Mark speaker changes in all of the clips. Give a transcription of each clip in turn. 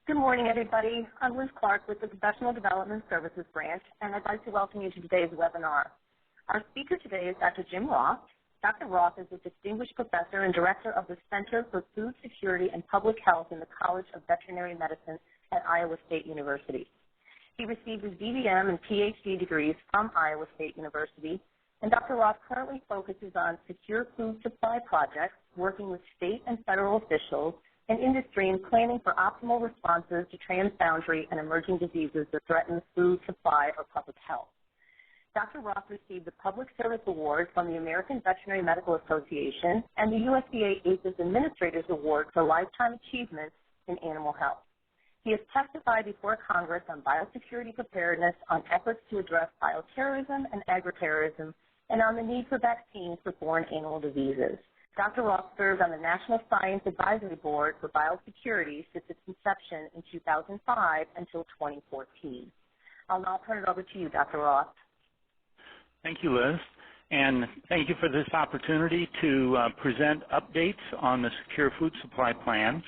Speaker 1: Good morning, everybody. I'm Liz Clark with the Professional Development Services Branch, and I'd like to welcome you to today's webinar. Our speaker today is Dr. Jim Roth. Dr. Roth is a distinguished professor and director of the Center for Food Security and Public Health in the College of Veterinary Medicine at Iowa State University. He received his DVM and PhD degrees from Iowa State University, and Dr. Roth currently focuses on secure food supply projects, working with state and federal officials and industry in planning for optimal responses to transboundary and emerging diseases that threaten food supply or public health. Dr. Roth received the Public Service Award from the American Veterinary Medical Association and the USDA APHIS Administrator's Award for Lifetime Achievements in Animal Health. He has testified before Congress on biosecurity preparedness, on efforts to address bioterrorism and agri-terrorism, and on the need for vaccines for foreign animal diseases. Dr. Roth served on the National Science Advisory Board for Biosecurity since its inception in 2005 until 2014. I'll now turn it over to you, Dr. Roth.
Speaker 2: Thank you, Liz, and thank you for this opportunity to present updates on the Secure Food Supply Plans.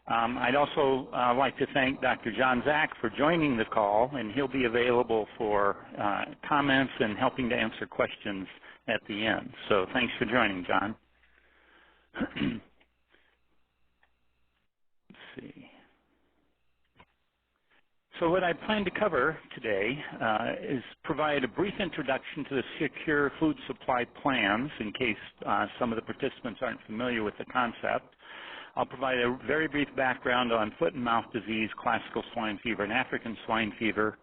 Speaker 2: I'd also like to thank Dr. John Zach for joining the call, and he'll be available for comments and helping to answer questions at the end. So thanks for joining, John. Let's see. So what I plan to cover today is provide a brief introduction to the Secure Food Supply Plans in case some of the participants aren't familiar with the concept. I'll provide a very brief background on foot and mouth disease, classical swine fever, and African swine fever,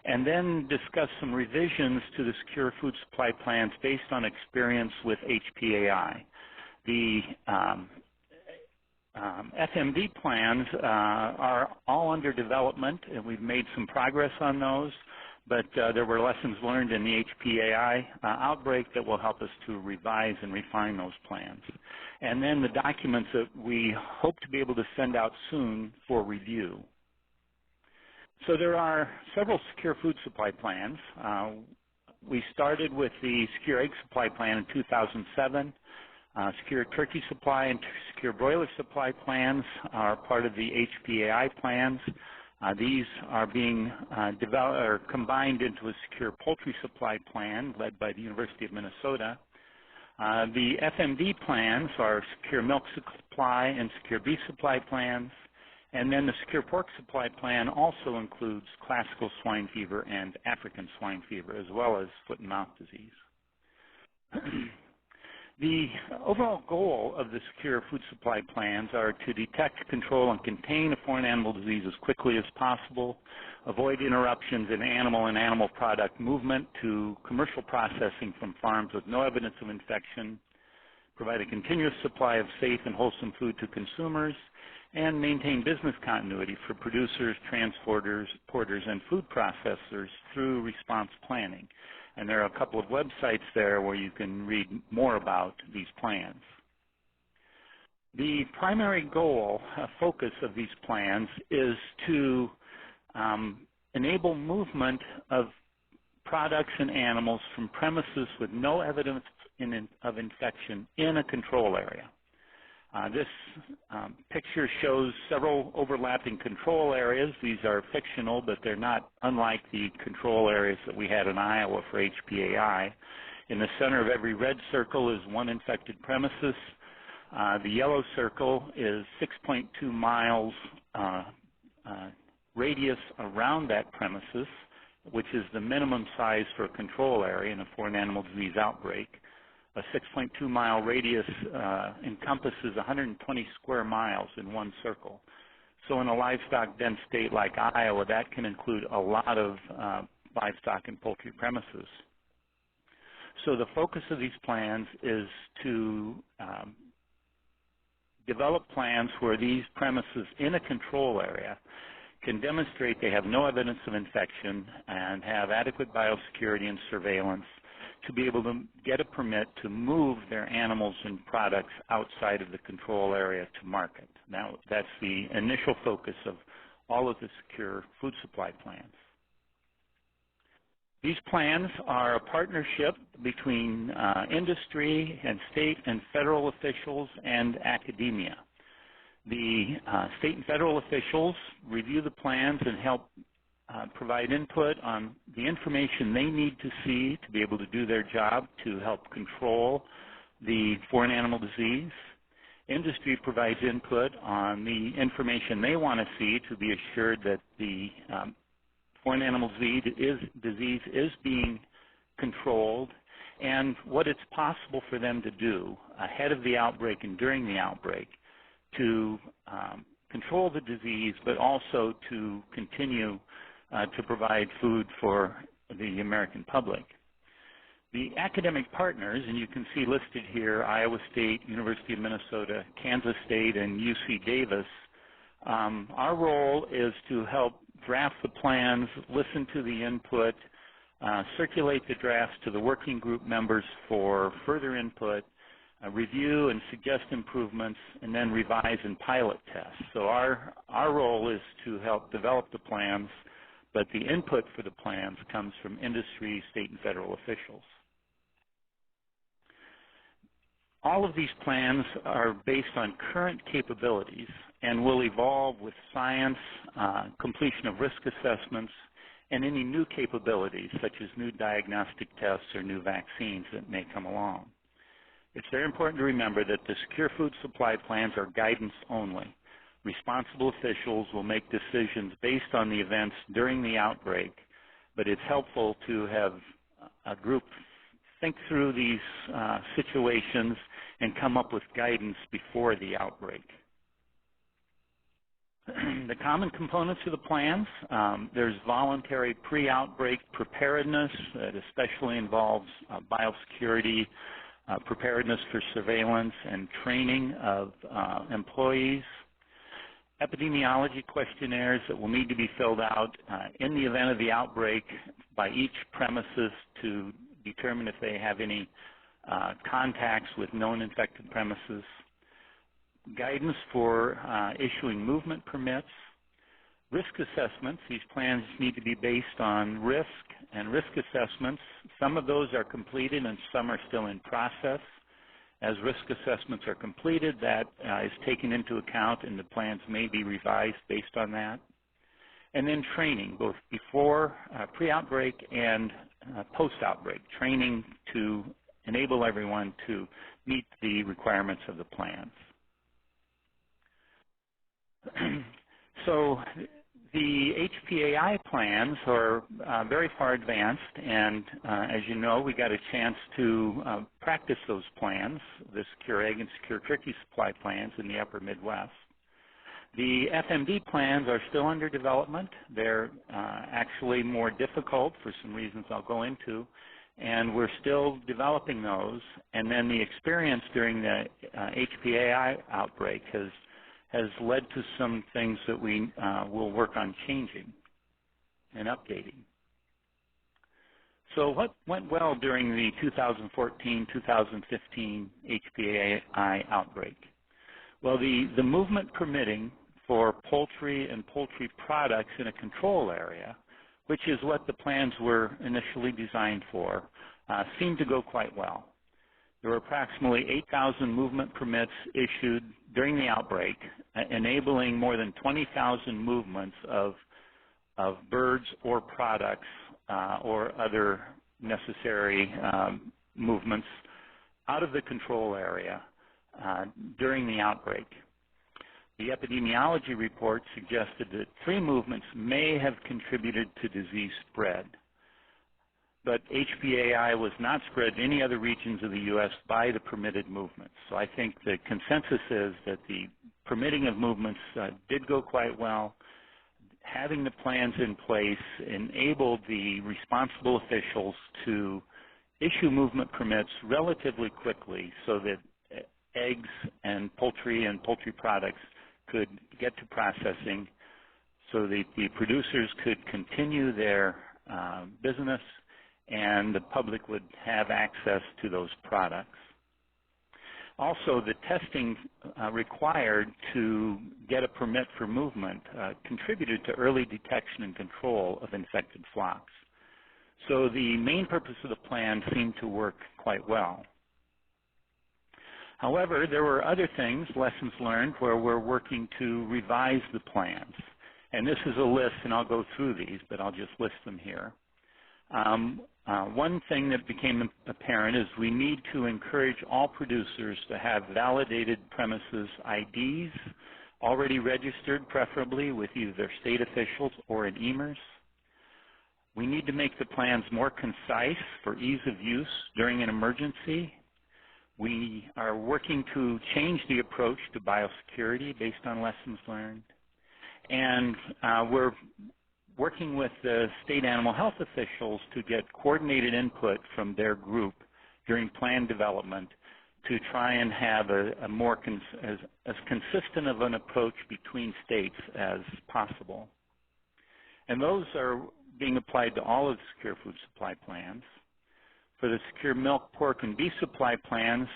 Speaker 2: and then discuss some revisions to the Secure Food Supply Plans based on experience with HPAI. The FMD plans are all under development, and we've made some progress on those, but there were lessons learned in the HPAI outbreak that will help us to revise and refine those plans. And then the documents that we hope to be able to send out soon for review. So there are several secure food supply plans. We started with the Secure Egg Supply Plan in 2007. Secure turkey supply and secure broiler supply plans are part of the HPAI plans. These are being developed or combined into a secure poultry supply plan led by the University of Minnesota. The FMD plans are secure milk supply and secure beef supply plans. And then the secure pork supply plan also includes classical swine fever and African swine fever, as well as foot and mouth disease. The overall goal of the secure food supply plans are to detect, control, and contain a foreign animal disease as quickly as possible, avoid interruptions in animal and animal product movement to commercial processing from farms with no evidence of infection, provide a continuous supply of safe and wholesome food to consumers, and maintain business continuity for producers, transporters, and food processors through response planning. And there are a couple of websites there where you can read more about these plans. The primary goal, focus of these plans is to enable movement of products and animals from premises with no evidence of infection in a control area. This picture shows several overlapping control areas. These are fictional, but they're not unlike the control areas that we had in Iowa for HPAI. In the center of every red circle is one infected premises. The yellow circle is 6.2 miles radius around that premises, which is the minimum size for a control area in a foreign animal disease outbreak. A 6.2-mile radius encompasses 120 square miles in one circle. So in a livestock-dense state like Iowa, that can include a lot of livestock and poultry premises. So the focus of these plans is to develop plans where these premises in a control area can demonstrate they have no evidence of infection and have adequate biosecurity and surveillance to be able to get a permit to move their animals and products outside of the control area to market. Now, that's the initial focus of all of the secure food supply plans. These plans are a partnership between industry and state and federal officials and academia. The state and federal officials review the plans and help provide input on the information they need to see to be able to do their job to help control the foreign animal disease. Industry provides input on the information they want to see to be assured that the foreign animal disease is being controlled and what it's possible for them to do ahead of the outbreak and during the outbreak to control the disease, but also to continue to provide food for the American public. The academic partners, and you can see listed here Iowa State, University of Minnesota, Kansas State, and UC Davis, our role is to help draft the plans, listen to the input, circulate the drafts to the working group members for further input, review and suggest improvements, and then revise and pilot test. So our role is to help develop the plans, but the input for the plans comes from industry, state, and federal officials. All of these plans are based on current capabilities and will evolve with science, completion of risk assessments, and any new capabilities such as new diagnostic tests or new vaccines that may come along. It's very important to remember that the secure food supply plans are guidance only. Responsible officials will make decisions based on the events during the outbreak, but it's helpful to have a group think through these situations and come up with guidance before the outbreak. The common components of the plans, there's voluntary pre-outbreak preparedness that especially involves biosecurity, preparedness for surveillance and training of employees, epidemiology questionnaires that will need to be filled out in the event of the outbreak by each premises to determine if they have any contacts with known infected premises, guidance for issuing movement permits, risk assessments. These plans need to be based on risk and risk assessments. Some of those are completed and some are still in process. As risk assessments are completed, that is taken into account and the plans may be revised based on that. And then training, both before pre-outbreak and post-outbreak, training to enable everyone to meet the requirements of the plans. So the HPAI plans are very far advanced, and as you know, we got a chance to practice those plans, the Secure Egg and Secure Turkey Supply plans in the upper Midwest. The FMD plans are still under development. They're actually more difficult for some reasons I'll go into, and we're still developing those. And then the experience during the HPAI outbreak has led to some things that we will work on changing and updating. So what went well during the 2014-2015 HPAI outbreak? Well, the movement permitting for poultry and poultry products in a control area, which is what the plans were initially designed for, seemed to go quite well. There were approximately 8,000 movement permits issued during the outbreak, enabling more than 20,000 movements of birds or products or other necessary movements out of the control area during the outbreak. The epidemiology report suggested that 3 movements may have contributed to disease spread, but HPAI was not spread to any other regions of the U.S. by the permitted movements. So I think the consensus is that the permitting of movements did go quite well. Having the plans in place enabled the responsible officials to issue movement permits relatively quickly so that eggs and poultry products could get to processing so that the producers could continue their business and the public would have access to those products. Also, the testing required to get a permit for movement contributed to early detection and control of infected flocks. So the main purpose of the plan seemed to work quite well. However, there were other things, lessons learned, where we're working to revise the plans. And this is a list, and I'll go through these, but I'll just list them here. One thing that became apparent is we need to encourage all producers to have validated premises IDs, already registered, preferably with either their state officials or in EMERS. We need to make the plans more concise for ease of use during an emergency. We are working to change the approach to biosecurity based on lessons learned. And we're working with the state animal health officials to get coordinated input from their group during plan development to try and have a more as consistent of an approach between states as possible. And those are being applied to all of the secure food supply plans. For the secure milk, pork, and beef supply plans,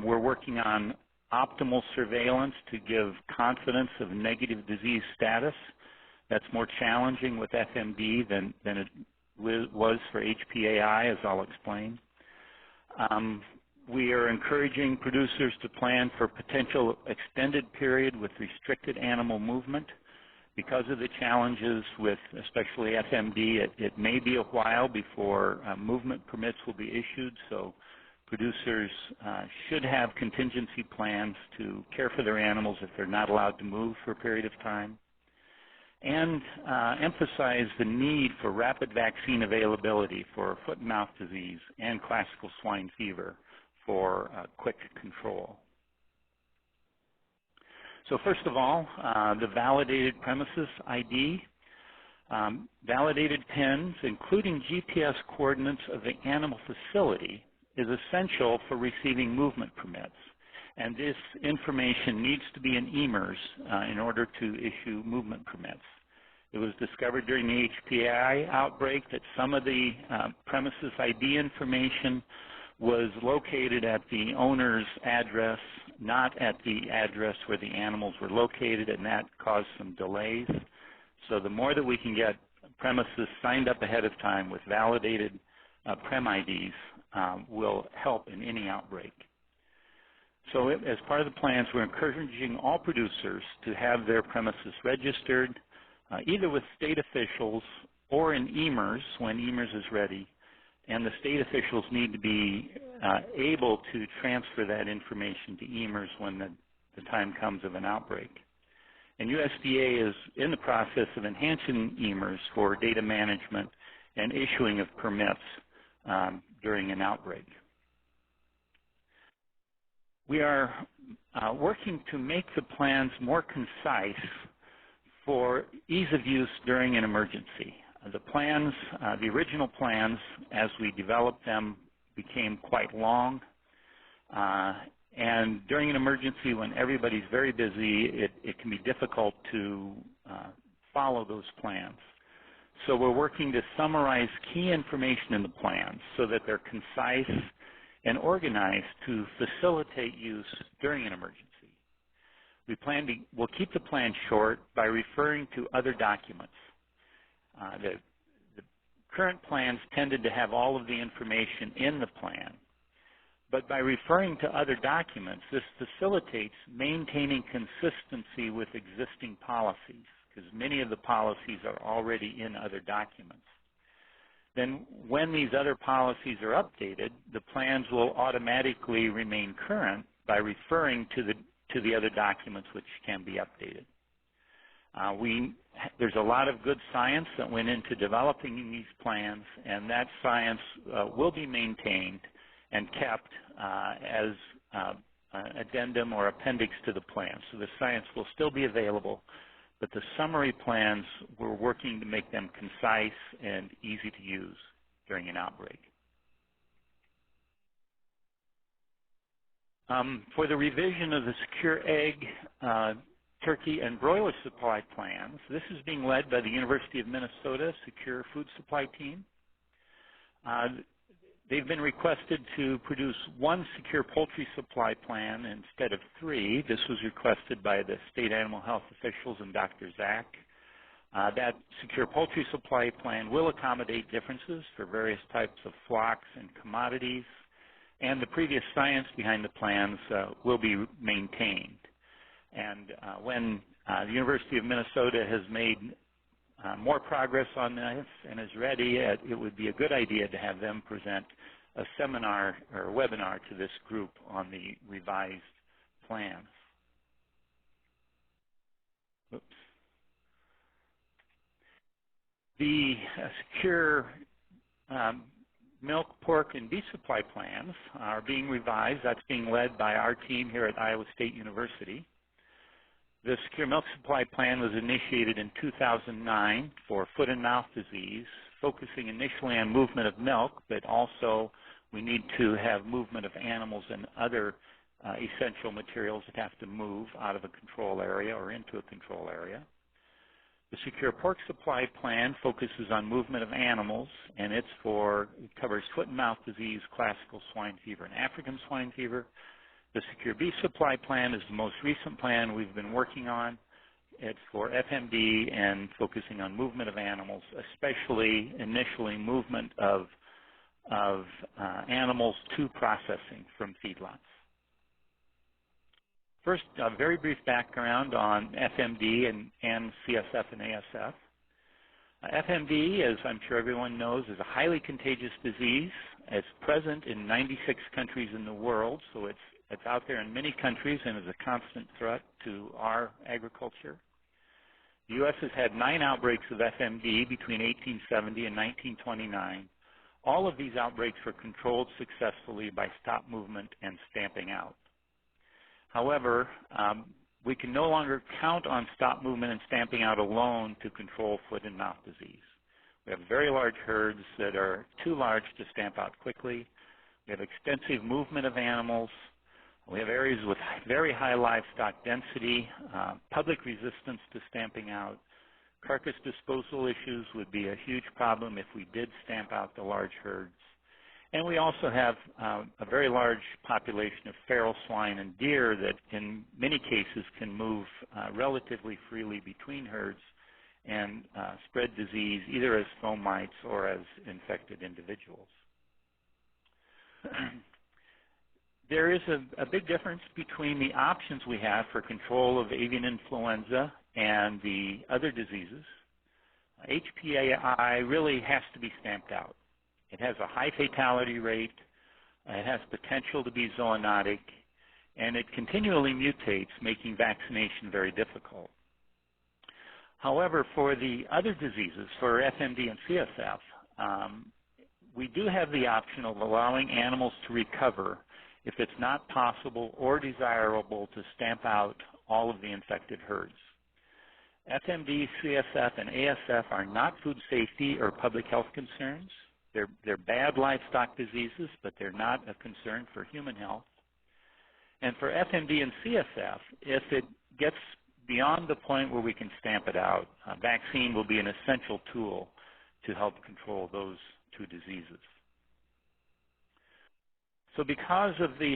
Speaker 2: we're working on optimal surveillance to give confidence of negative disease status. That's more challenging with FMD than it was for HPAI, as I'll explain. We are encouraging producers to plan for potential extended period with restricted animal movement. Because of the challenges with especially FMD, it may be a while before movement permits will be issued, so producers should have contingency plans to care for their animals if they're not allowed to move for a period of time, and emphasize the need for rapid vaccine availability for foot and mouth disease and classical swine fever for quick control. So first of all, the validated premises ID. Validated PINs, including GPS coordinates of the animal facility, is essential for receiving movement permits. And this information needs to be in EMERS in order to issue movement permits. It was discovered during the HPAI outbreak that some of the premises ID information was located at the owner's address, not at the address where the animals were located, and that caused some delays. So the more that we can get premises signed up ahead of time with validated prem IDs will help in any outbreak. So as part of the plans, we're encouraging all producers to have their premises registered, either with state officials or in EMERS when EMERS is ready. And the state officials need to be able to transfer that information to EMERS when the time comes of an outbreak. And USDA is in the process of enhancing EMERS for data management and issuing of permits during an outbreak. We are working to make the plans more concise for ease of use during an emergency. The plans, the original plans, as we developed them, became quite long. And during an emergency, when everybody's very busy, it can be difficult to follow those plans. So we're working to summarize key information in the plans so that they're concise and organized to facilitate use during an emergency. We'll keep the plan short by referring to other documents. The current plans tended to have all of the information in the plan, but by referring to other documents, this facilitates maintaining consistency with existing policies, because many of the policies are already in other documents. Then when these other policies are updated, the plans will automatically remain current by referring to the other documents which can be updated. There's a lot of good science that went into developing these plans, and that science will be maintained and kept as addendum or appendix to the plan. So the science will still be available, but the summary plans, we're working to make them concise and easy to use during an outbreak. For the revision of the secure egg, turkey, and broiler supply plans, this is being led by the University of Minnesota Secure Food Supply Team. They've been requested to produce one secure poultry supply plan instead of 3. This was requested by the state animal health officials and Dr. Zach. That secure poultry supply plan will accommodate differences for various types of flocks and commodities. and the previous science behind the plans will be maintained. And when the University of Minnesota has made more progress on this and is ready, it would be a good idea to have them present a seminar or a webinar to this group on the revised plans. Oops. The secure milk, pork, and beef supply plans are being revised. That's being led by our team here at Iowa State University. The Secure Milk Supply Plan was initiated in 2009 for foot and mouth disease, focusing initially on movement of milk, but also we need to have movement of animals and other essential materials that have to move out of a control area or into a control area. The Secure Pork Supply Plan focuses on movement of animals, and it covers foot and mouth disease, classical swine fever, and African swine fever. The Secure Beef Supply Plan is the most recent plan we've been working on. It's for FMD and focusing on movement of animals, especially initially movement of animals to processing from feedlots. First, a very brief background on FMD and CSF and ASF. FMD, as I'm sure everyone knows, is a highly contagious disease. It's present in 96 countries in the world, so it's out there in many countries and is a constant threat to our agriculture. The U.S. has had 9 outbreaks of FMD between 1870 and 1929. All of these outbreaks were controlled successfully by stop movement and stamping out. However, we can no longer count on stop movement and stamping out alone to control foot and mouth disease. We have very large herds that are too large to stamp out quickly. We have extensive movement of animals. We have areas with very high livestock density, public resistance to stamping out. Carcass disposal issues would be a huge problem if we did stamp out the large herds. And we also have a very large population of feral swine and deer that in many cases can move relatively freely between herds and spread disease either as fomites or as infected individuals. There is a big difference between the options we have for control of avian influenza and the other diseases. HPAI really has to be stamped out. It has a high fatality rate, it has potential to be zoonotic, and it continually mutates, making vaccination very difficult. However, for the other diseases, for FMD and CSF, we do have the option of allowing animals to recover if it's not possible or desirable to stamp out all of the infected herds. FMD, CSF, and ASF are not food safety or public health concerns. They're bad livestock diseases, but they're not a concern for human health. And for FMD and CSF, if it gets beyond the point where we can stamp it out, a vaccine will be an essential tool to help control those 2 diseases. So because of the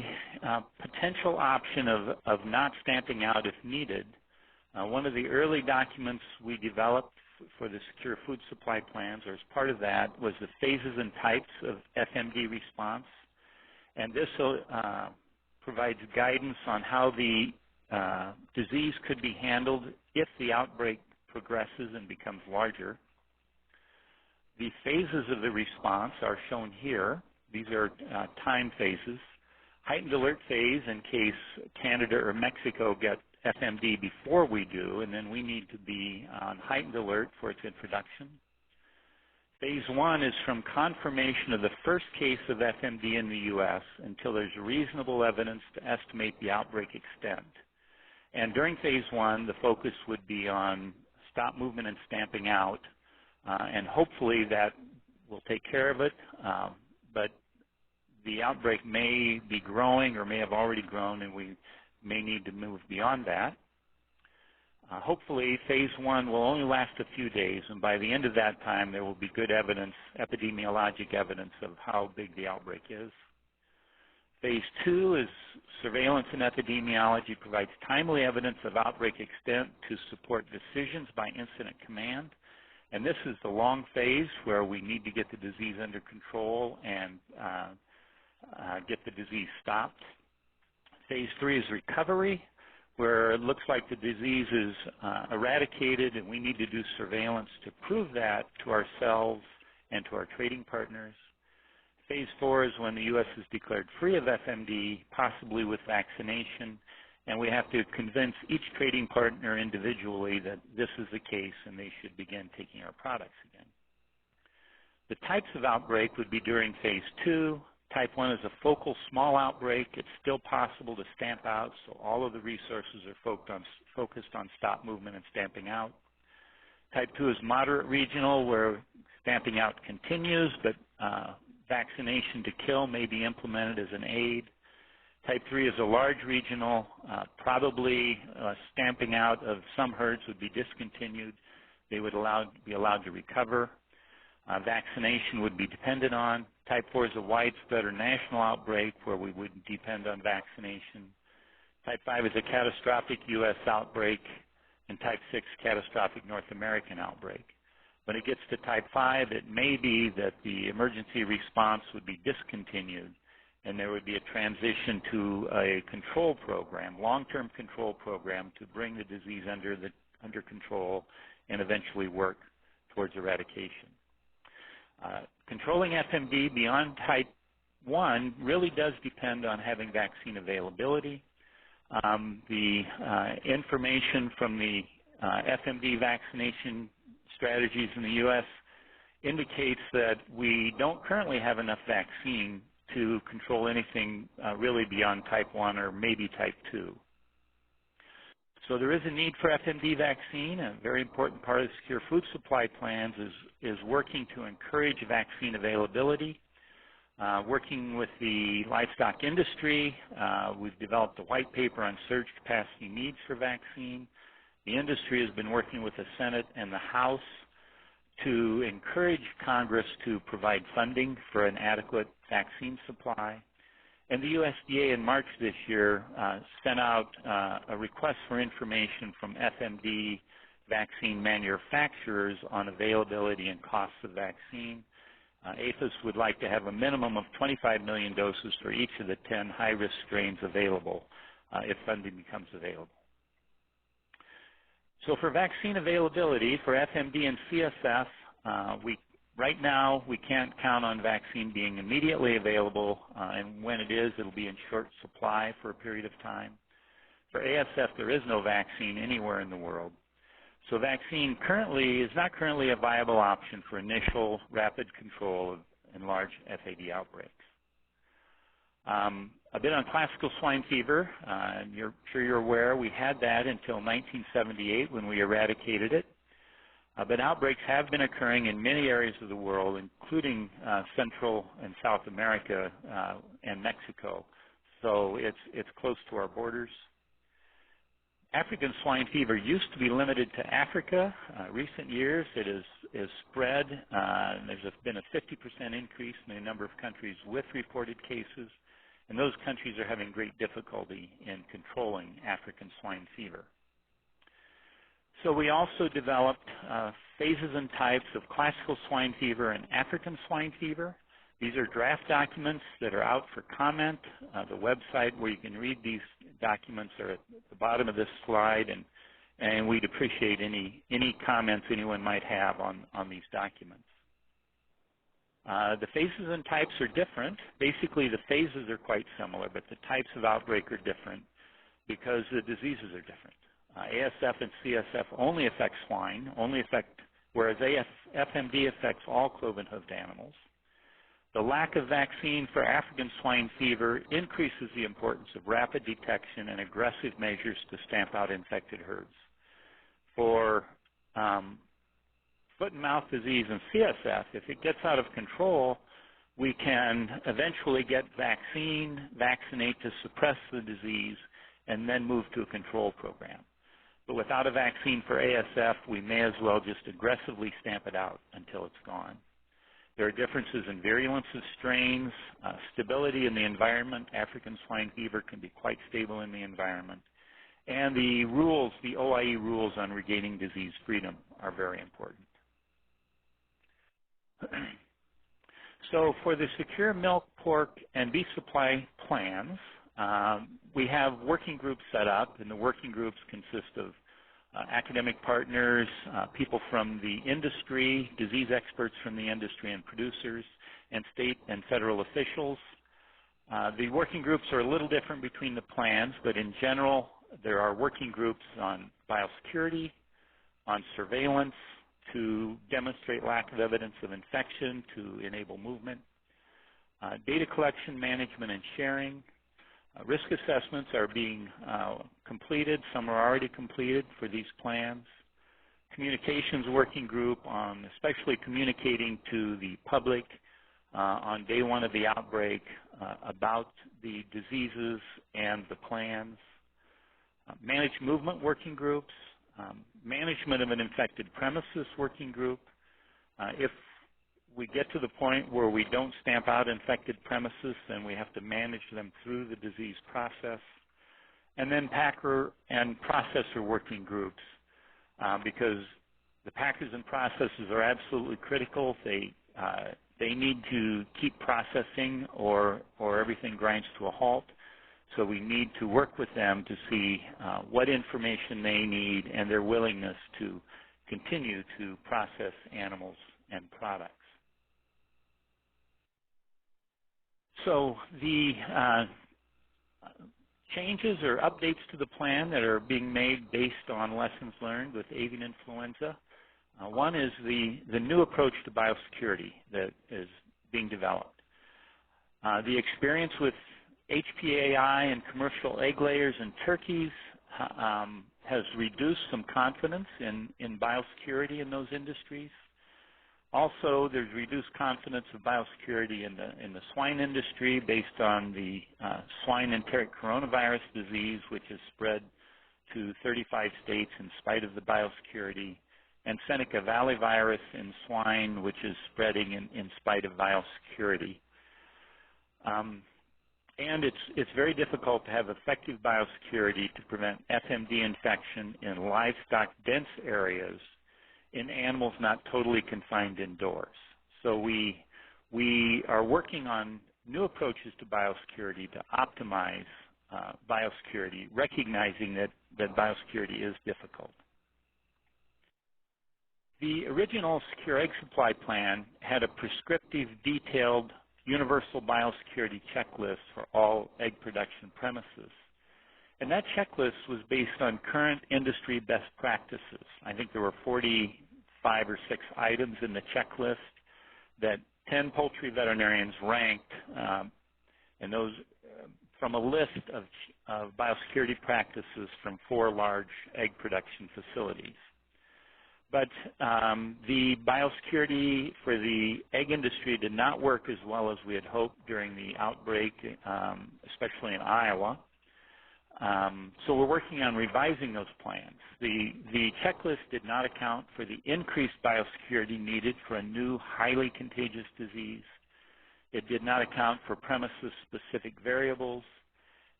Speaker 2: potential option of not stamping out if needed, one of the early documents we developed for the secure food supply plans, or as part of that, was the phases and types of FMD response. And this provides guidance on how the disease could be handled if the outbreak progresses and becomes larger. The phases of the response are shown here. These are time phases. Heightened alert phase in case Canada or Mexico get FMD before we do, and then we need to be on heightened alert for its introduction. Phase 1 is from confirmation of the first case of FMD in the U.S. until there's reasonable evidence to estimate the outbreak extent. And during phase 1, the focus would be on stop movement and stamping out, and hopefully that will take care of it, but the outbreak may be growing or may have already grown, and we may need to move beyond that. Hopefully, phase 1 will only last a few days, and by the end of that time, there will be good evidence, epidemiologic evidence of how big the outbreak is. Phase 2 is surveillance and epidemiology, provides timely evidence of outbreak extent to support decisions by incident command. And this is the long phase where we need to get the disease under control and get the disease stopped. Phase 3 is recovery, where it looks like the disease is eradicated and we need to do surveillance to prove that to ourselves and to our trading partners. Phase 4 is when the U.S. is declared free of FMD, possibly with vaccination, and we have to convince each trading partner individually that this is the case and they should begin taking our products again. The types of outbreak would be during Phase 2. Type 1 is a focal small outbreak. It's still possible to stamp out, so all of the resources are focused on stop movement and stamping out. Type 2 is moderate regional, where stamping out continues, but vaccination to kill may be implemented as an aid. Type 3 is a large regional. Probably stamping out of some herds would be discontinued. They would be allowed to recover. Vaccination would be dependent on. Type 4 is a widespread or national outbreak where we would depend on vaccination. Type 5 is a catastrophic U.S. outbreak, and Type 6 catastrophic North American outbreak. When it gets to Type 5, it may be that the emergency response would be discontinued, and there would be a transition to a control program, long-term control program, to bring the disease under control and eventually work towards eradication. Controlling FMD beyond Type 1 really does depend on having vaccine availability. The information from the FMD vaccination strategies in the U.S. indicates that we don't currently have enough vaccine to control anything really beyond Type 1 or maybe Type 2. So there is a need for FMD vaccine. A very important part of the Secure Food Supply Plans is working to encourage vaccine availability. Working with the livestock industry, we've developed a white paper on surge capacity needs for vaccine. The industry has been working with the Senate and the House to encourage Congress to provide funding for an adequate vaccine supply. And the USDA in March this year sent out a request for information from FMD vaccine manufacturers on availability and costs of vaccine. APHIS would like to have a minimum of 25 million doses for each of the 10 high-risk strains available if funding becomes available. So for vaccine availability for FMD and CSF, right now we can't count on vaccine being immediately available, and when it is, it'll be in short supply for a period of time. For ASF, there is no vaccine anywhere in the world. So vaccine is not currently a viable option for initial rapid control of large FAD outbreaks. A bit on classical swine fever. I'm sure you're aware we had that until 1978 when we eradicated it. But outbreaks have been occurring in many areas of the world, including Central and South America and Mexico. So it's close to our borders. African swine fever used to be limited to Africa. Recent years, it is spread. There's been a 50% increase in the number of countries with reported cases, and those countries are having great difficulty in controlling African swine fever. So we also developed phases and types of classical swine fever and African swine fever. These are draft documents that are out for comment. The website where you can read these documents are at the bottom of this slide, and we'd appreciate any comments anyone might have on these documents. The phases and types are different. Basically, the phases are quite similar, but the types of outbreak are different because the diseases are different. ASF and CSF only affect swine, whereas FMD affects all cloven-hoofed animals. The lack of vaccine for African swine fever increases the importance of rapid detection and aggressive measures to stamp out infected herds. For foot and mouth disease and CSF, if it gets out of control, we can eventually get vaccinate to suppress the disease, and then move to a control program. But without a vaccine for ASF, we may as well just aggressively stamp it out until it's gone. There are differences in virulence of strains, stability in the environment. African swine fever can be quite stable in the environment. And the rules, the OIE rules on regaining disease freedom are very important. So for the secure milk, pork, and beef supply plans, we have working groups set up, and the working groups consist of academic partners, people from the industry, disease experts from the industry and producers, and state and federal officials. The working groups are a little different between the plans, but in general, there are working groups on biosecurity, on surveillance, to demonstrate lack of evidence of infection, to enable movement, data collection, management, and sharing. Risk assessments are being completed. Some are already completed for these plans. Communications working group on especially communicating to the public on day one of the outbreak about the diseases and the plans. Managed movement working groups. Management of an infected premises working group. If we get to the point where we don't stamp out infected premises, then we have to manage them through the disease process. And then packer and processor working groups, because the packers and processors are absolutely critical. They need to keep processing or everything grinds to a halt. So we need to work with them to see what information they need and their willingness to continue to process animals and products. So the changes or updates to the plan that are being made based on lessons learned with avian influenza. One is the new approach to biosecurity that is being developed. The experience with HPAI and commercial egg layers and turkeys has reduced some confidence in biosecurity in those industries. Also, there's reduced confidence of biosecurity in the swine industry based on the swine enteric coronavirus disease, which has spread to 35 states in spite of the biosecurity, and Seneca Valley virus in swine, which is spreading in spite of biosecurity. And it's very difficult to have effective biosecurity to prevent FMD infection in livestock dense areas in animals not totally confined indoors. So we are working on new approaches to biosecurity to optimize biosecurity, recognizing that biosecurity is difficult. The original Secure Egg Supply Plan had a prescriptive, detailed, universal biosecurity checklist for all egg production premises. And that checklist was based on current industry best practices. I think there were 45 or 6 items in the checklist that 10 poultry veterinarians ranked, and those from a list of biosecurity practices from 4 large egg production facilities. But the biosecurity for the egg industry did not work as well as we had hoped during the outbreak, especially in Iowa. So we're working on revising those plans. The checklist did not account for the increased biosecurity needed for a new highly contagious disease. It did not account for premises-specific variables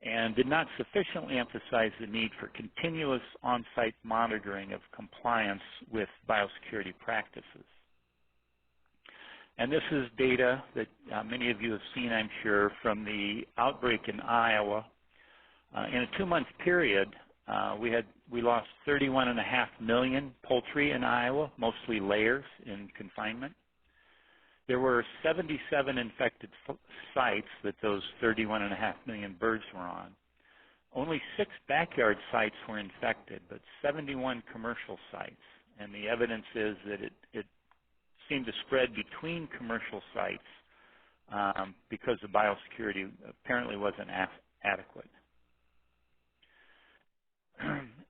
Speaker 2: and did not sufficiently emphasize the need for continuous on-site monitoring of compliance with biosecurity practices. And this is data that many of you have seen, I'm sure, from the outbreak in Iowa. In a 2-month period, we lost 31.5 million poultry in Iowa, mostly layers in confinement. There were 77 infected sites that those 31.5 million birds were on. Only 6 backyard sites were infected, but 71 commercial sites. And the evidence is that it seemed to spread between commercial sites because the biosecurity apparently wasn't adequate.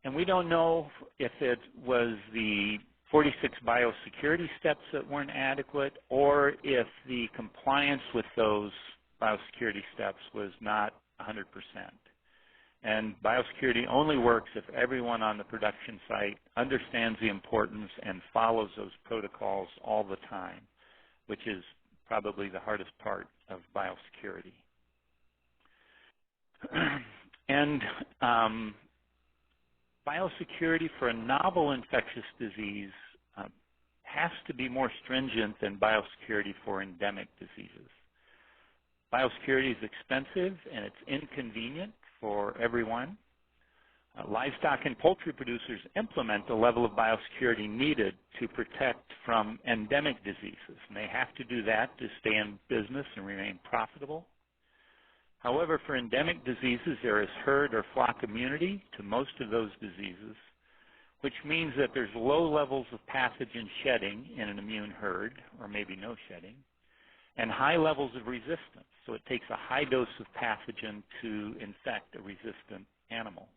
Speaker 2: And we don't know if it was the 46 biosecurity steps that weren't adequate or if the compliance with those biosecurity steps was not 100%. And biosecurity only works if everyone on the production site understands the importance and follows those protocols all the time, which is probably the hardest part of biosecurity. And biosecurity for a novel infectious disease has to be more stringent than biosecurity for endemic diseases. Biosecurity is expensive and it's inconvenient for everyone. Livestock and poultry producers implement the level of biosecurity needed to protect from endemic diseases, and they have to do that to stay in business and remain profitable. However, for endemic diseases, there is herd or flock immunity to most of those diseases, which means that there's low levels of pathogen shedding in an immune herd, or maybe no shedding, and high levels of resistance. So it takes a high dose of pathogen to infect a resistant animal.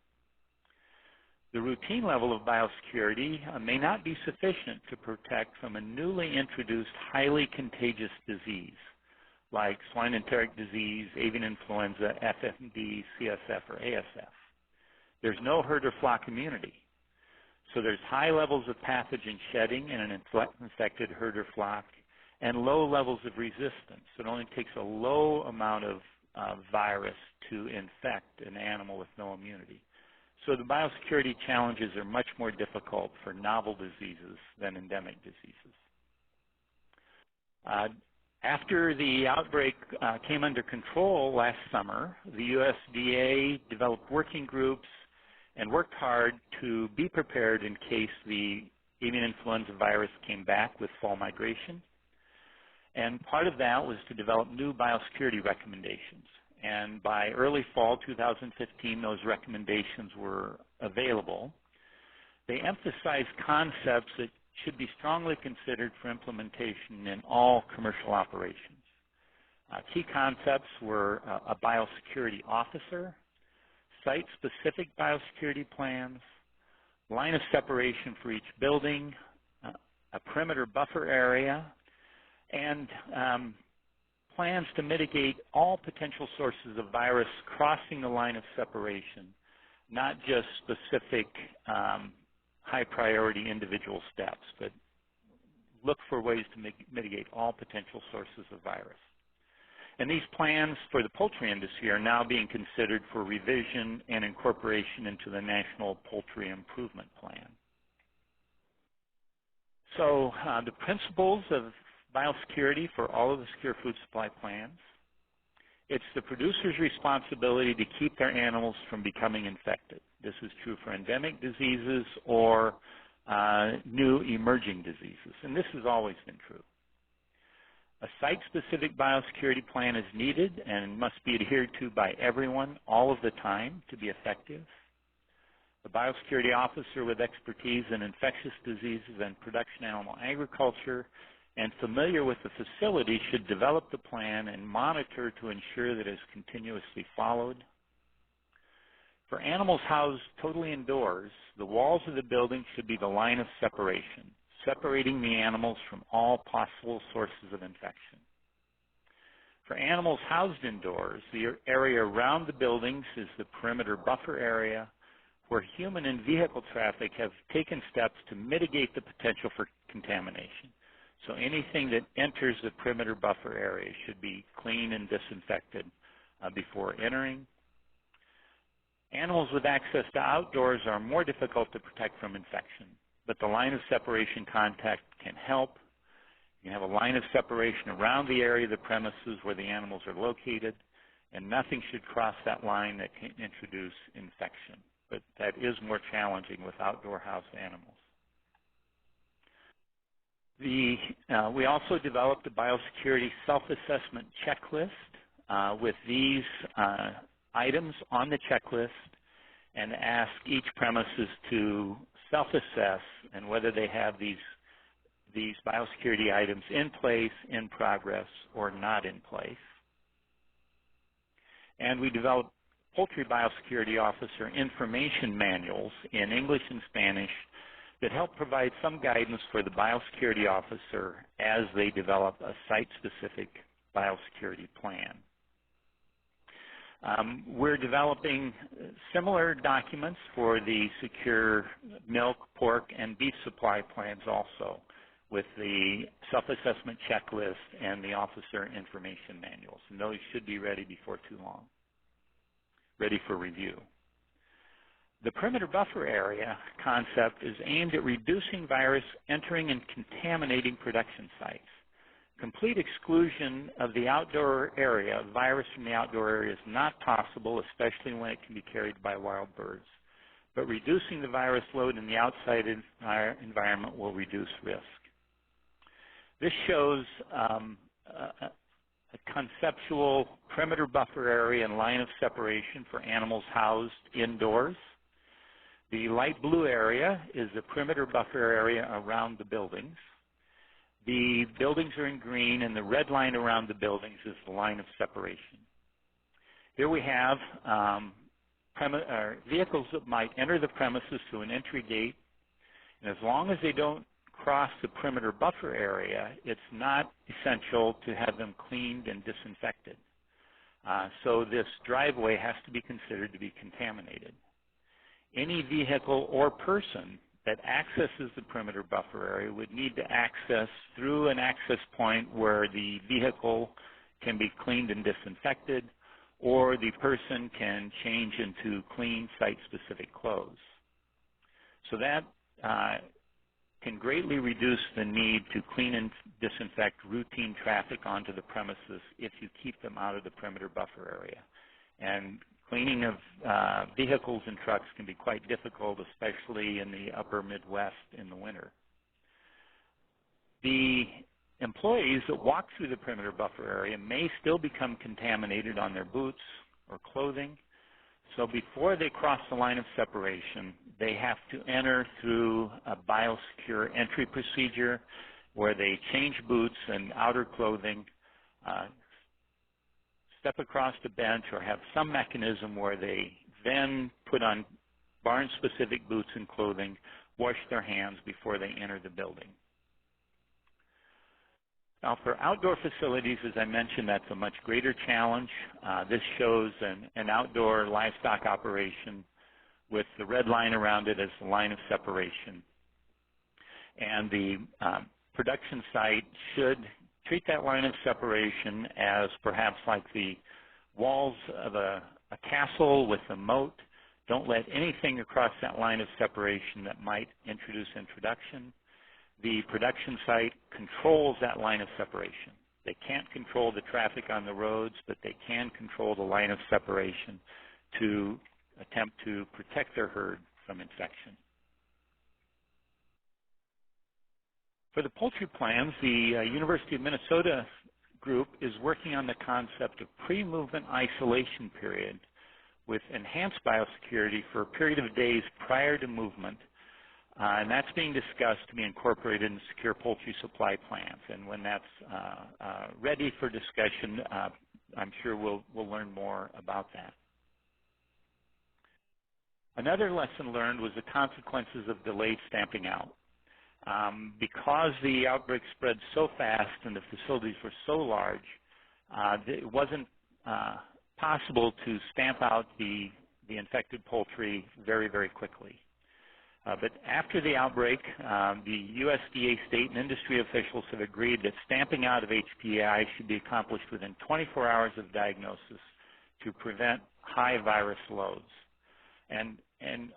Speaker 2: The routine level of biosecurity may not be sufficient to protect from a newly introduced highly contagious disease like swine enteric disease, avian influenza, FMD, CSF, or ASF. There's no herd or flock immunity. So there's high levels of pathogen shedding in an infected herd or flock and low levels of resistance. It only takes a low amount of virus to infect an animal with no immunity. So the biosecurity challenges are much more difficult for novel diseases than endemic diseases. After the outbreak came under control last summer, the USDA developed working groups and worked hard to be prepared in case the avian influenza virus came back with fall migration. And part of that was to develop new biosecurity recommendations. And by early fall 2015, those recommendations were available. They emphasized concepts that should be strongly considered for implementation in all commercial operations. Key concepts were a biosecurity officer, site-specific biosecurity plans, line of separation for each building, a perimeter buffer area, and plans to mitigate all potential sources of virus crossing the line of separation, not just specific high-priority individual steps, but look for ways to mitigate all potential sources of virus. And these plans for the poultry industry are now being considered for revision and incorporation into the National Poultry Improvement Plan. So the principles of biosecurity for all of the secure food supply plans. It's the producer's responsibility to keep their animals from becoming infected. This is true for endemic diseases or new emerging diseases, and this has always been true. A site-specific biosecurity plan is needed and must be adhered to by everyone all of the time to be effective. The biosecurity officer with expertise in infectious diseases and production animal agriculture and familiar with the facility should develop the plan and monitor to ensure that it is continuously followed. For animals housed totally indoors, the walls of the building should be the line of separation, separating the animals from all possible sources of infection. For animals housed indoors, the area around the buildings is the perimeter buffer area where human and vehicle traffic have taken steps to mitigate the potential for contamination. So anything that enters the perimeter buffer area should be cleaned and disinfected before entering. Animals with access to outdoors are more difficult to protect from infection, but the line of separation contact can help. You have a line of separation around the area of the premises where the animals are located, and nothing should cross that line that can introduce infection. But that is more challenging with outdoor house animals. We also developed a biosecurity self-assessment checklist with these items on the checklist and ask each premises to self-assess and whether they have these biosecurity items in place, in progress, or not in place. And we developed poultry biosecurity officer information manuals in English and Spanish that help provide some guidance for the biosecurity officer as they develop a site-specific biosecurity plan. We're developing similar documents for the secure milk, pork, and beef supply plans also, with the self-assessment checklist and the officer information manuals. And those should be ready before too long, ready for review. The perimeter buffer area concept is aimed at reducing virus entering and contaminating production sites. Complete exclusion of the outdoor area, virus from the outdoor area, is not possible, especially when it can be carried by wild birds. But reducing the virus load in the outside environment will reduce risk. This shows a conceptual perimeter buffer area and line of separation for animals housed indoors. The light blue area is the perimeter buffer area around the buildings. The buildings are in green, and the red line around the buildings is the line of separation. Here we have vehicles that might enter the premises through an entry gate, and as long as they don't cross the perimeter buffer area, it's not essential to have them cleaned and disinfected. So this driveway has to be considered to be contaminated. Any vehicle or person that accesses the perimeter buffer area would need to access through an access point where the vehicle can be cleaned and disinfected, or the person can change into clean site-specific clothes. So that can greatly reduce the need to clean and disinfect routine traffic onto the premises if you keep them out of the perimeter buffer area. And cleaning of vehicles and trucks can be quite difficult, especially in the upper Midwest in the winter. The employees that walk through the perimeter buffer area may still become contaminated on their boots or clothing. So before they cross the line of separation, they have to enter through a biosecure entry procedure where they change boots and outer clothing, step across the bench, or have some mechanism where they then put on barn-specific boots and clothing, wash their hands before they enter the building. Now, for outdoor facilities, as I mentioned, that's a much greater challenge. This shows an outdoor livestock operation with the red line around it as the line of separation. And the production site should treat that line of separation as perhaps like the walls of a castle with a moat. Don't let anything across that line of separation that might introduce introduction. The production site controls that line of separation. They can't control the traffic on the roads, but they can control the line of separation to attempt to protect their herd from infection. For the poultry plans, the University of Minnesota group is working on the concept of pre-movement isolation period with enhanced biosecurity for a period of days prior to movement. And that's being discussed to be incorporated in secure poultry supply plans. And when that's ready for discussion, I'm sure we'll learn more about that. Another lesson learned was the consequences of delayed stamping out. Because the outbreak spread so fast and the facilities were so large, it wasn't possible to stamp out the infected poultry very, very quickly. But after the outbreak, the USDA state and industry officials have agreed that stamping out of HPAI should be accomplished within 24 hours of diagnosis to prevent high virus loads. And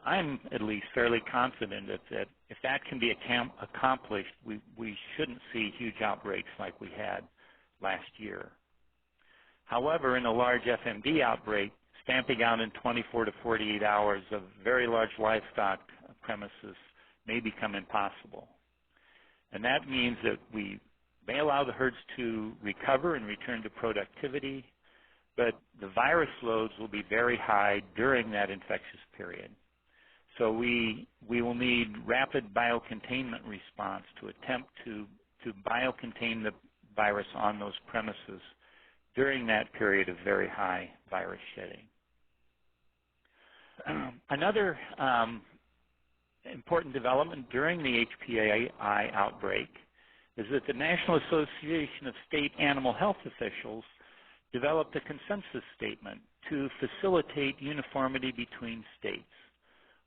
Speaker 2: I'm at least fairly confident that if that can be accomplished, we shouldn't see huge outbreaks like we had last year. However, in a large FMD outbreak, stamping out in 24 to 48 hours of very large livestock premises may become impossible. And that means that we may allow the herds to recover and return to productivity, but the virus loads will be very high during that infectious period. So we will need rapid biocontainment response to attempt to biocontain the virus on those premises during that period of very high virus shedding. Another important development during the HPAI outbreak is that the National Association of State Animal Health Officials developed a consensus statement to facilitate uniformity between states.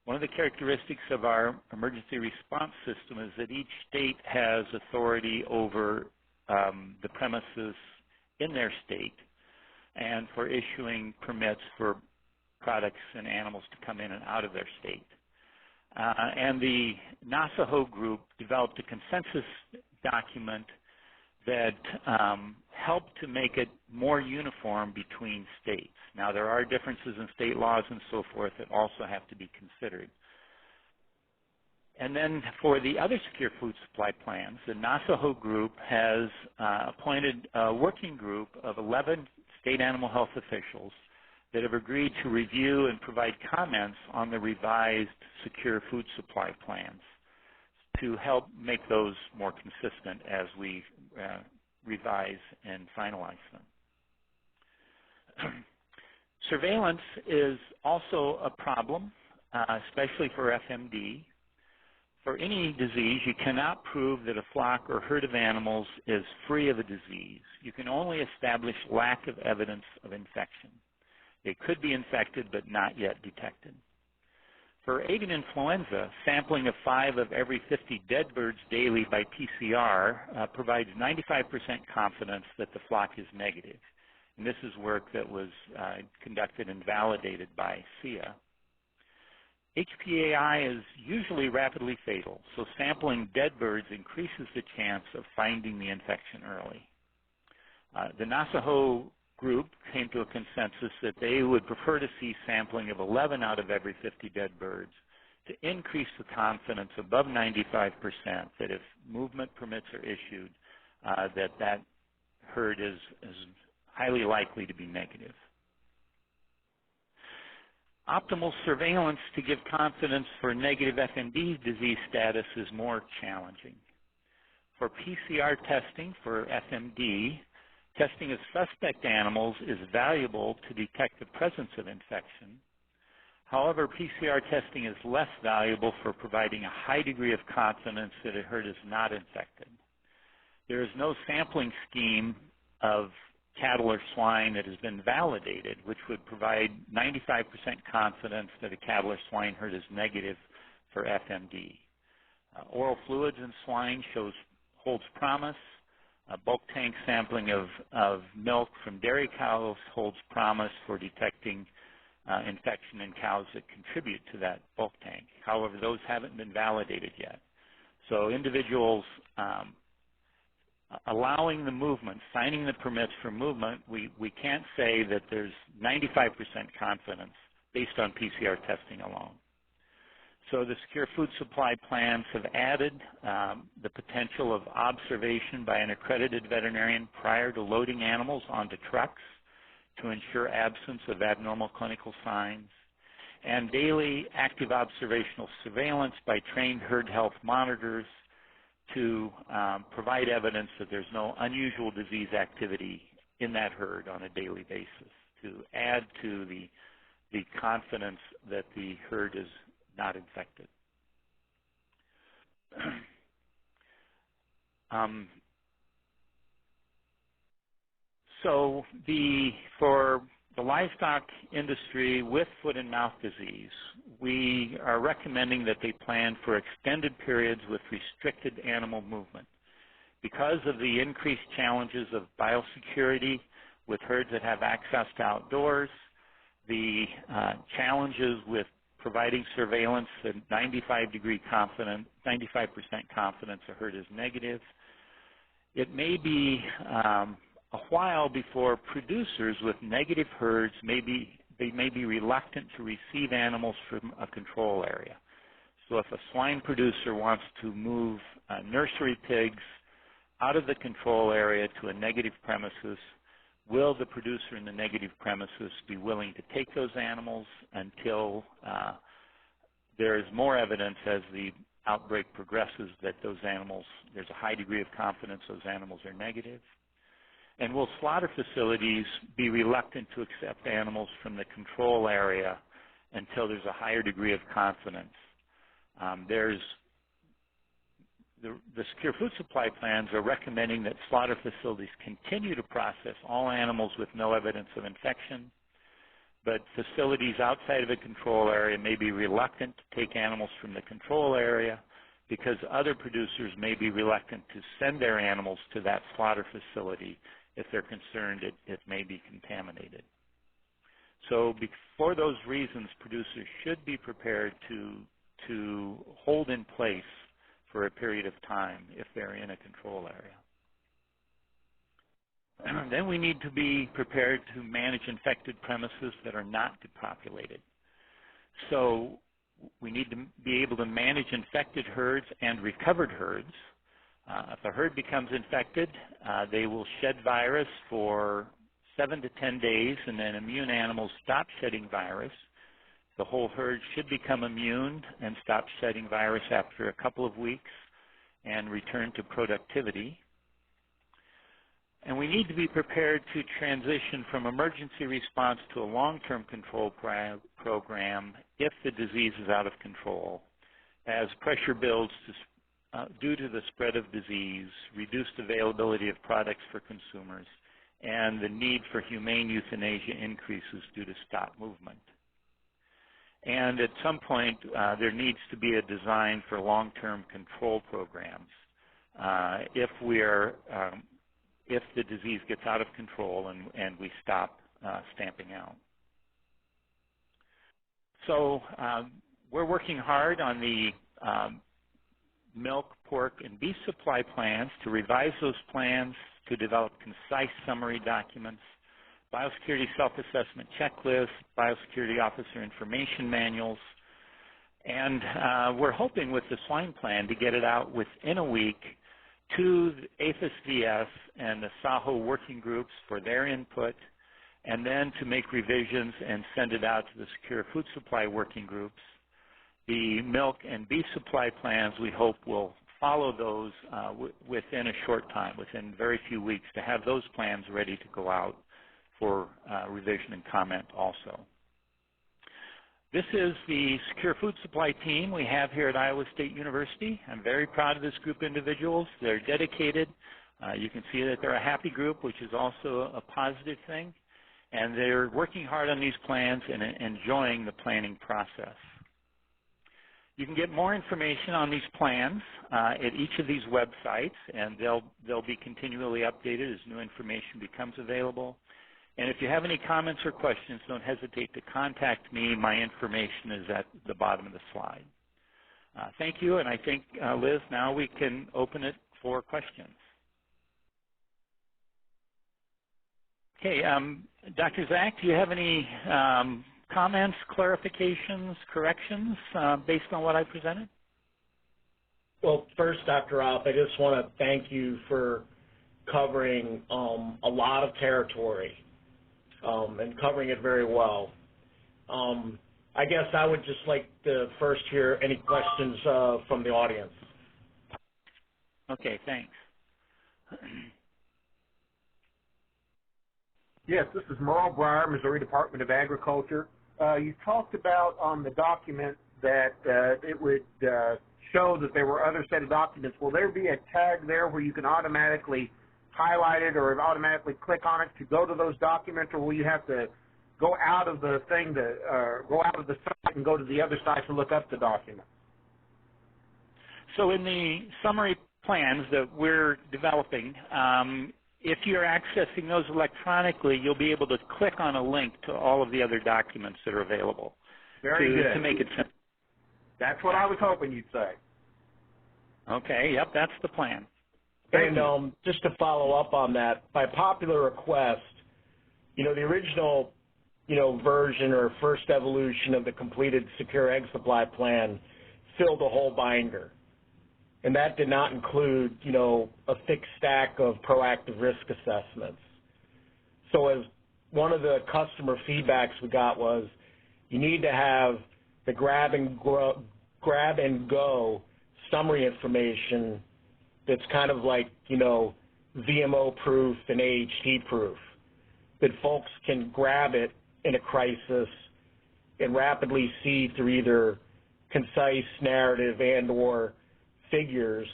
Speaker 2: One of the characteristics of our emergency response system is that each state has authority over the premises in their state and for issuing permits for products and animals to come in and out of their state. And the NASAHO group developed a consensus document that helped to make it more uniform between states. Now, there are differences in state laws and so forth that also have to be considered. And then for the other secure food supply plans, the NASAHO group has appointed a working group of 11 state animal health officials that have agreed to review and provide comments on the revised secure food supply plans to help make those more consistent as we revise and finalize them. Surveillance is also a problem, especially for FMD. For any disease, you cannot prove that a flock or herd of animals is free of a disease. You can only establish lack of evidence of infection. They could be infected but not yet detected. For avian influenza, sampling of 5 of every 50 dead birds daily by PCR provides 95% confidence that the flock is negative. And this is work that was conducted and validated by SIA. HPAI is usually rapidly fatal, so sampling dead birds increases the chance of finding the infection early. The NASAHO group came to a consensus that they would prefer to see sampling of 11 out of every 50 dead birds to increase the confidence above 95% that if movement permits are issued, that herd is highly likely to be negative. Optimal surveillance to give confidence for negative FMD disease status is more challenging. For PCR testing for FMD, testing of suspect animals is valuable to detect the presence of infection. However, PCR testing is less valuable for providing a high degree of confidence that a herd is not infected. There is no sampling scheme of cattle or swine that has been validated, which would provide 95% confidence that a cattle or swine herd is negative for FMD. Oral fluids in swine holds promise. Bulk tank sampling of milk from dairy cows holds promise for detecting infection in cows that contribute to that bulk tank. However, those haven't been validated yet. So individuals allowing the movement, signing the permits for movement, we can't say that there's 95% confidence based on PCR testing alone. So the secure food supply plans have added the potential of observation by an accredited veterinarian prior to loading animals onto trucks to ensure absence of abnormal clinical signs, and daily active observational surveillance by trained herd health monitors to provide evidence that there's no unusual disease activity in that herd on a daily basis to add to the confidence that the herd is not infected. For the livestock industry with foot and mouth disease, we are recommending that they plan for extended periods with restricted animal movement. Because of the increased challenges of biosecurity with herds that have access to outdoors, the challenges with providing surveillance at 95% confidence a herd is negative, it may be a while before producers with negative herds may be reluctant to receive animals from a control area. So if a swine producer wants to move nursery pigs out of the control area to a negative premises, will the producer in the negative premises be willing to take those animals until there is more evidence as the outbreak progresses that those animals, there's a high degree of confidence those animals are negative? And will slaughter facilities be reluctant to accept animals from the control area until there's a higher degree of confidence? The secure food supply plans are recommending that slaughter facilities continue to process all animals with no evidence of infection, but facilities outside of a control area may be reluctant to take animals from the control area because other producers may be reluctant to send their animals to that slaughter facility if they're concerned it may be contaminated. So for those reasons, producers should be prepared to hold in place for a period of time if they're in a control area. Then we need to be prepared to manage infected premises that are not depopulated. So we need to be able to manage infected herds and recovered herds. If a herd becomes infected, they will shed virus for 7 to 10 days, and then immune animals stop shedding virus. The whole herd should become immune and stop shedding virus after a couple of weeks and return to productivity. And we need to be prepared to transition from emergency response to a long-term control program if the disease is out of control, as pressure builds due to the spread of disease, reduced availability of products for consumers, and the need for humane euthanasia increases due to stop movement. And at some point, there needs to be a design for long-term control programs if the disease gets out of control and we stop stamping out. So we're working hard on the milk, pork, and beef supply plans to revise those plans to develop concise summary documents, biosecurity self-assessment checklists, biosecurity officer information manuals, and we're hoping with the swine plan to get it out within a week to the APHIS-VS and the SAHO working groups for their input, and then to make revisions and send it out to the Secure Food Supply working groups. The milk and beef supply plans, we hope, will follow those within a short time, within very few weeks, to have those plans ready to go out for revision and comment also. This is the Secure Food Supply team we have here at Iowa State University. I'm very proud of this group of individuals. They're dedicated. You can see that they're a happy group, which is also a positive thing. And they're working hard on these plans and enjoying the planning process. You can get more information on these plans at each of these websites, and they'll be continually updated as new information becomes available. And if you have any comments or questions, don't hesitate to contact me. My information is at the bottom of the slide. Thank you, and I think, Liz, now we can open it for questions. Okay, Dr. Zach, do you have any comments, clarifications, corrections based on what I presented?
Speaker 3: Well, first, Dr. Roth, I just want to thank you for covering a lot of territory and covering it very well. I guess I would just like to first hear any questions from the audience.
Speaker 2: Okay, thanks.
Speaker 4: Yes, this is Merle Breyer, Missouri Department of Agriculture. You talked about on the document that it would show that there were other set of documents. Will there be a tag there where you can automatically highlight it or automatically click on it to go to those documents, or will you have to go out of the thing to go out of the site and go to the other site to look up the document?
Speaker 2: So in the summary plans that we're developing, if you're accessing those electronically, you'll be able to click on a link to all of the other documents that are available.
Speaker 4: Very good.
Speaker 2: To make it simple.
Speaker 4: That's what I was hoping you'd say.
Speaker 2: Okay, yep, that's the plan.
Speaker 3: And just to follow up on that, by popular request, the original, version or first evolution of the completed Secure Egg Supply Plan filled a whole binder. And that did not include, a thick stack of proactive risk assessments. So as one of the customer feedbacks we got was, you need to have the grab and go summary information that's kind of like, VMO proof and AHT proof, that folks can grab it in a crisis and rapidly see through either concise narrative and or figures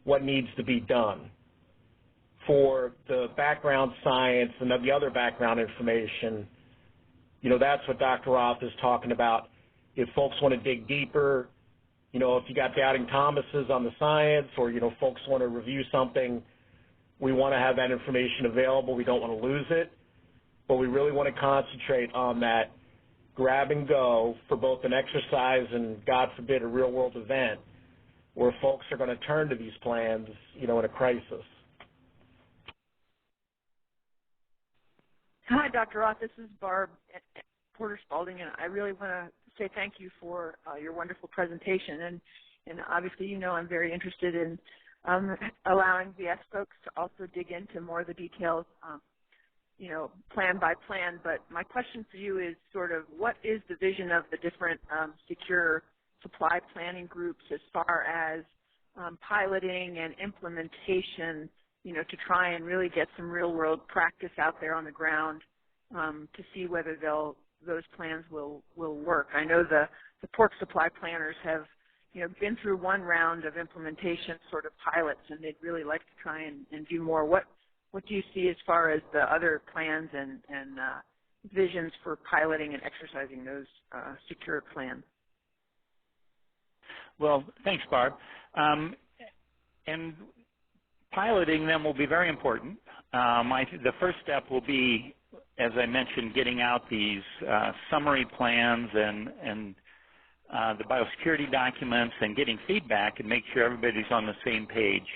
Speaker 3: what needs to be done. For the background science and the other background information, that's what Dr. Roth is talking about. If folks want to dig deeper, if you got doubting Thomases on the science or, folks want to review something, we want to have that information available. We don't want to lose it. but we really want to concentrate on that grab and go for both an exercise and, God forbid, a real-world event where folks are going to turn to these plans, in a crisis.
Speaker 5: Hi, Dr. Roth. This is Barb Porter Spalding, and I really want to say thank you for your wonderful presentation. And obviously, I'm very interested in allowing VS folks to also dig into more of the details, plan by plan. But my question for you is sort of what is the vision of the different secure supply planning groups as far as piloting and implementation, to try and really get some real-world practice out there on the ground to see whether those plans will work. I know the pork supply planners have been through one round of implementation sort of pilots, and they'd really like to try and do more. What do you see as far as the other plans and visions for piloting and exercising those secure plans?
Speaker 2: Well, thanks, Barb. And piloting them will be very important. The first step will be, as I mentioned, getting out these summary plans and the biosecurity documents and getting feedback and make sure everybody's on the same page,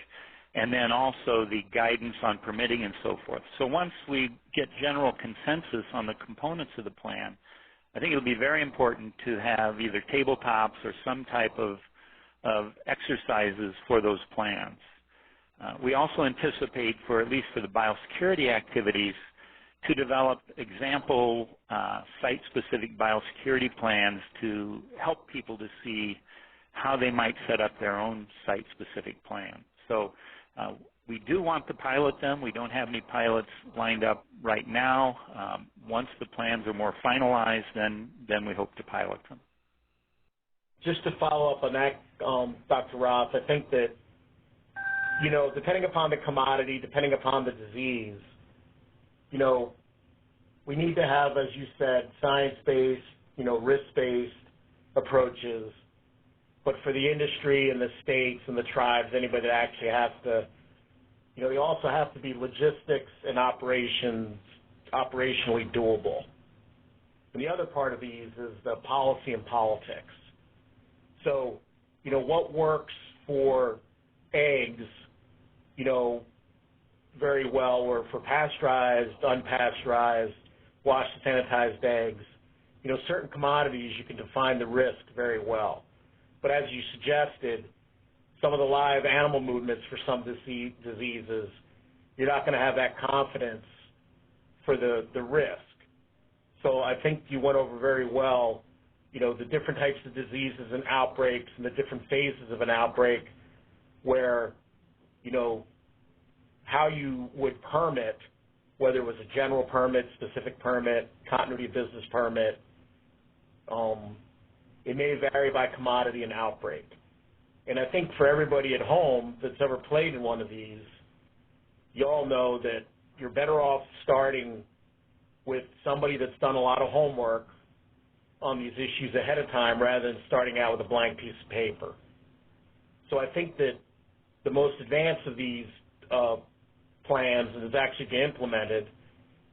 Speaker 2: and then also the guidance on permitting and so forth. So once we get general consensus on the components of the plan, I think it'll be very important to have either tabletops or some type of exercises for those plans. We also anticipate, at least for the biosecurity activities, to develop example site-specific biosecurity plans to help people to see how they might set up their own site-specific plan. So we do want to pilot them. We don't have any pilots lined up right now. Once the plans are more finalized, then we hope to pilot them.
Speaker 3: Just to follow up on that, Dr. Roth, I think that, depending upon the commodity, depending upon the disease, we need to have, as you said, science-based, risk-based approaches. But for the industry and the states and the tribes, anybody that actually has to, they also have to be logistics and operationally doable. And the other part of these is the policy and politics. So, what works for eggs, very well, or for pasteurized, unpasteurized, washed and sanitized eggs, certain commodities you can define the risk very well. But as you suggested, some of the live animal movements for some diseases, you're not going to have that confidence for the risk. So I think you went over very well, the different types of diseases and outbreaks and the different phases of an outbreak where, how you would permit, whether it was a general permit, specific permit, continuity of business permit. It may vary by commodity and outbreak. And I think for everybody at home that's ever played in one of these, you all know that you're better off starting with somebody that's done a lot of homework on these issues ahead of time rather than starting out with a blank piece of paper. So I think that the most advanced of these plans that is actually being implemented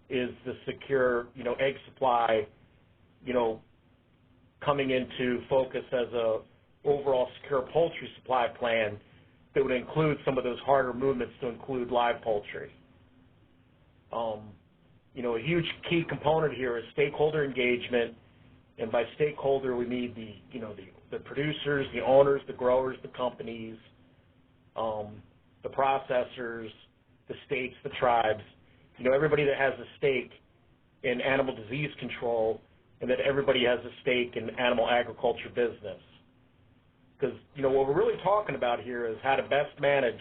Speaker 3: is the secure, egg supply, coming into focus as a overall secure poultry supply plan that would include some of those harder movements to include live poultry. A huge key component here is stakeholder engagement, and by stakeholder we mean the producers, the owners, the growers, the companies, the processors, the states, the tribes, everybody that has a stake in animal disease control, and that everybody has a stake in animal agriculture business. Because, what we're really talking about here is how to best manage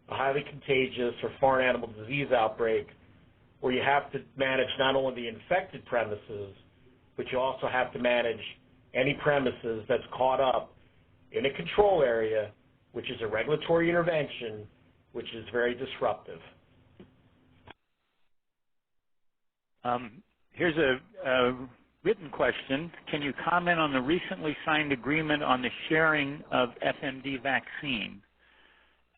Speaker 3: a highly contagious or foreign animal disease outbreak where you have to manage not only the infected premises, but you also have to manage any premises that's caught up in a control area, which is a regulatory intervention, which is very disruptive.
Speaker 2: Here's a written question. Can you comment on the recently signed agreement on the sharing of FMD vaccine?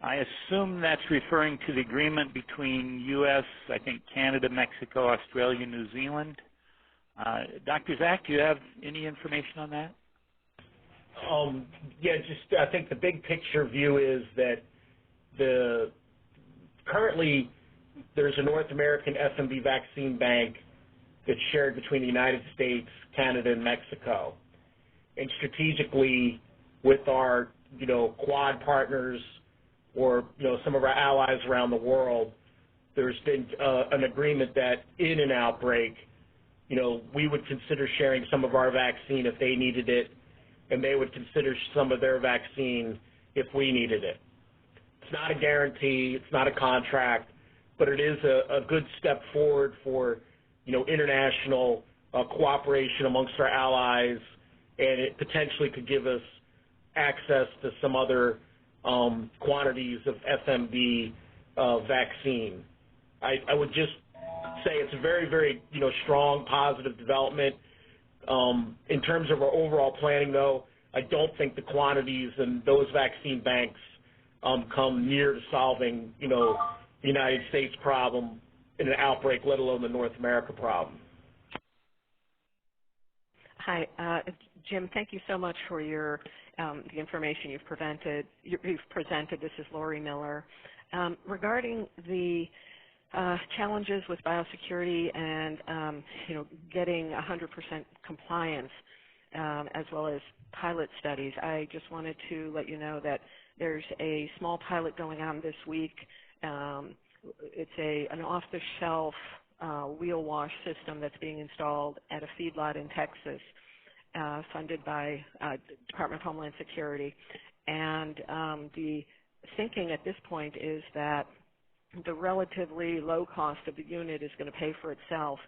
Speaker 2: I assume that's referring to the agreement between U.S., I think Canada, Mexico, Australia, New Zealand. Dr. Zach, do you have any information on that?
Speaker 3: Yeah, just I think the big picture view is that currently there's a North American FMB vaccine bank that's shared between the United States, Canada, and Mexico. And strategically, with our Quad partners or some of our allies around the world, there's been an agreement that in an outbreak, we would consider sharing some of our vaccine if they needed it, and they would consider some of their vaccine if we needed it. It's not a guarantee, it's not a contract, but it is a good step forward for international cooperation amongst our allies, and it potentially could give us access to some other quantities of FMB vaccine. I would just say it's a very, very strong, positive development. In terms of our overall planning, though, I don't think the quantities and those vaccine banks come near to solving the United States problem in an outbreak, let alone the North America problem.
Speaker 6: Hi, Jim. Thank you so much for your the information you've presented. This is Lori Miller. Regarding the challenges with biosecurity and getting 100% compliance, as well as pilot studies, I just wanted to let you know that there's a small pilot going on this week. It's an off-the-shelf wheel wash system that's being installed at a feedlot in Texas, funded by Department of Homeland Security. And the thinking at this point is that the relatively low cost of the unit is going to pay for itself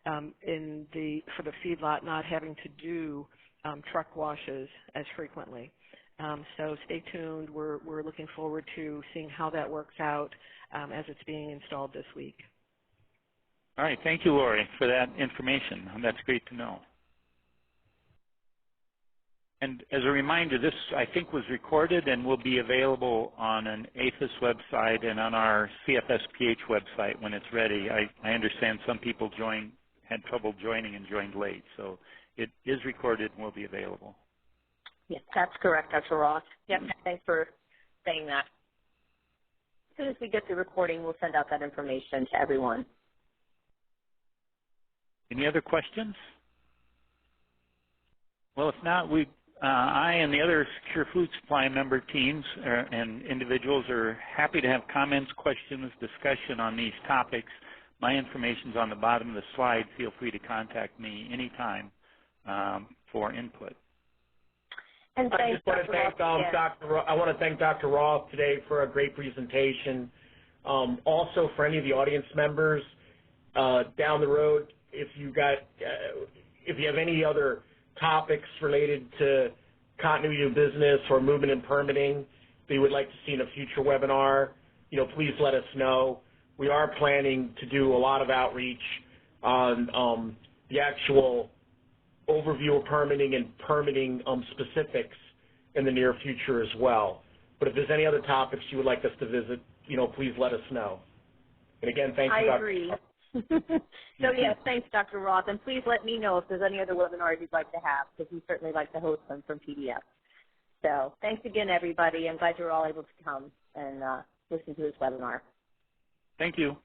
Speaker 6: for the feedlot not having to do truck washes as frequently. So stay tuned. We're looking forward to seeing how that works out as it's being installed this week.
Speaker 2: All right. Thank you, Lori, for that information. That's great to know. And as a reminder, this, I think, was recorded and will be available on an APHIS website and on our CFSPH website when it's ready. I understand some people had trouble joining and joined late, so it is recorded and will be available.
Speaker 1: Yes, that's correct, Dr. Ross. Yep, thanks for saying that. As soon as we get the recording, we'll send out that information to everyone.
Speaker 2: Any other questions? Well, if not, I and the other Secure Food Supply member teams and individuals are happy to have comments, questions, discussion on these topics. My information's on the bottom of the slide. Feel free to contact me anytime for input.
Speaker 1: And
Speaker 3: I just want to thank I want to thank Dr. Roth today for a great presentation. Also, for any of the audience members down the road, if you have any other topics related to continuity of business or movement and permitting that you would like to see in a future webinar, please let us know. We are planning to do a lot of outreach on the actual overview of permitting and permitting specifics in the near future as well. But if there's any other topics you would like us to visit, please let us know. And again, thank you, Dr.
Speaker 1: I agree. So, yes, thanks, Dr. Roth. And please let me know if there's any other webinars you'd like to have, because we certainly like to host them from PDF. So thanks again, everybody. I'm glad you're all able to come and listen to this webinar.
Speaker 2: Thank you.